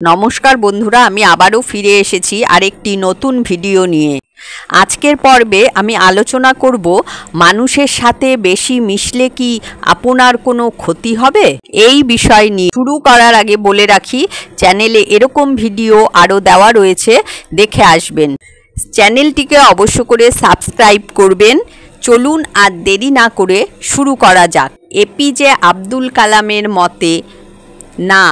নমস্কার বন্ধুরা, আমি আবারও ফিরে এসেছি আরেকটি নতুন ভিডিও নিয়ে। আজকের পর্বে আমি আলোচনা করব মানুষের সাথে বেশি মিশলে কি আপনার কোনো ক্ষতি হবে, এই বিষয় নিয়ে। শুরু করার আগে বলে রাখি, চ্যানেলে এরকম ভিডিও আরও দেওয়া রয়েছে, দেখে আসবেন। চ্যানেলটিকে অবশ্য করে সাবস্ক্রাইব করবেন। চলুন আর দেরি না করে শুরু করা যাক। এপিজে আব্দুল কালামের মতে, না,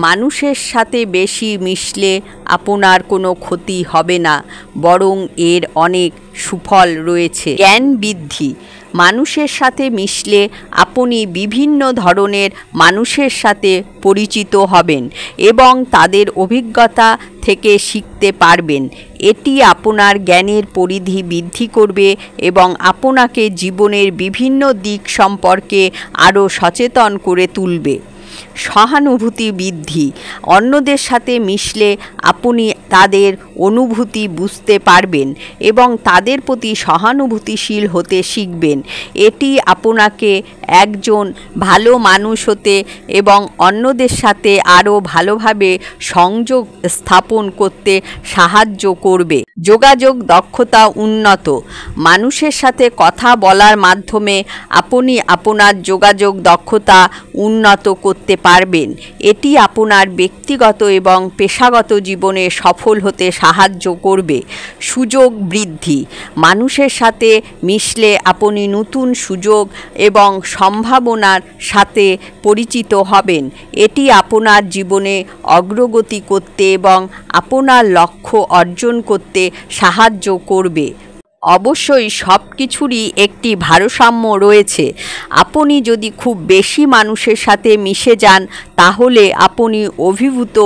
মানুষের সাথে বেশি মিশলে আপনার কোনো ক্ষতি হবে না, বরং এর অনেক সুফল রয়েছে। জ্ঞান বৃদ্ধি। মানুষের সাথে মিশলে আপনি বিভিন্ন ধরনের মানুষের সাথে পরিচিত হবেন এবং তাদের অভিজ্ঞতা থেকে শিখতে পারবেন। এটি আপনার জ্ঞানের পরিধি বৃদ্ধি করবে এবং আপনাকে জীবনের বিভিন্ন দিক সম্পর্কে আরও সচেতন করে তুলবে। সহানুভূতি বৃদ্ধি। অন্যদের সাথে মিশলে আপনি তাদের অনুভূতি বুঝতে পারবেন এবং তাদের প্রতি সহানুভূতিশীল হতে শিখবেন। এটি আপনাকে একজন ভালো মানুষ হতে এবং অন্যদের সাথে আরও ভালোভাবে সংযোগ স্থাপন করতে সাহায্য করবে। যোগাযোগ দক্ষতা উন্নত। মানুষের সাথে কথা বলার মাধ্যমে আপনি আপনার যোগাযোগ দক্ষতা উন্নত করতে পারবেন। এটি আপনার ব্যক্তিগত এবং পেশাগত জীবনে সফল হতে সাহায্য করবে। সুযোগ বৃদ্ধি। মানুষের সাথে মিশলে আপনি নতুন সুযোগ এবং সম্ভাবনার সাথে পরিচিত হবেন। এটি আপনার জীবনে অগ্রগতি করতে এবং আপনার লক্ষ্য অর্জন করতে সাহায্য করবে। অবশ্যই সব কিছুরই একটি ভারসাম্য রয়েছে। আপনি যদি খুব বেশি মানুষের সাথে মিশে যান, তাহলে আপনি অভিভূত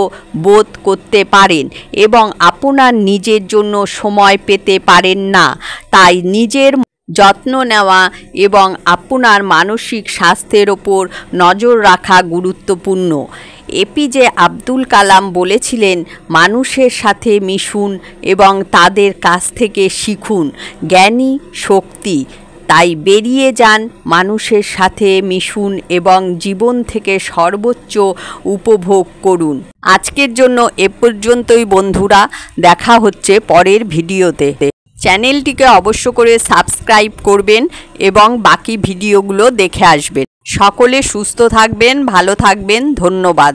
বোধ করতে পারেন এবং আপনার নিজের জন্য সময় পেতে পারেন না। তাই নিজের যত্ন নেওয়া এবং আপনার মানসিক স্বাস্থ্যের ওপর নজর রাখা গুরুত্বপূর্ণ। এপিজে আব্দুল কালাম বলেছিলেন, মানুষের সাথে মিশুন এবং তাদের কাছ থেকে শিখুন। জ্ঞানী শক্তি। তাই বেরিয়ে যান, মানুষের সাথে মিশুন এবং জীবন থেকে সর্বোচ্চ উপভোগ করুন। আজকের জন্য এ পর্যন্তই বন্ধুরা, দেখা হচ্ছে পরের ভিডিওতে। চ্যানেলটিকে অবশ্য করে সাবস্ক্রাইব করবেন এবং বাকি ভিডিওগুলো দেখে আসবেন। সকলে সুস্থ থাকবেন, ভালো থাকবেন। ধন্যবাদ।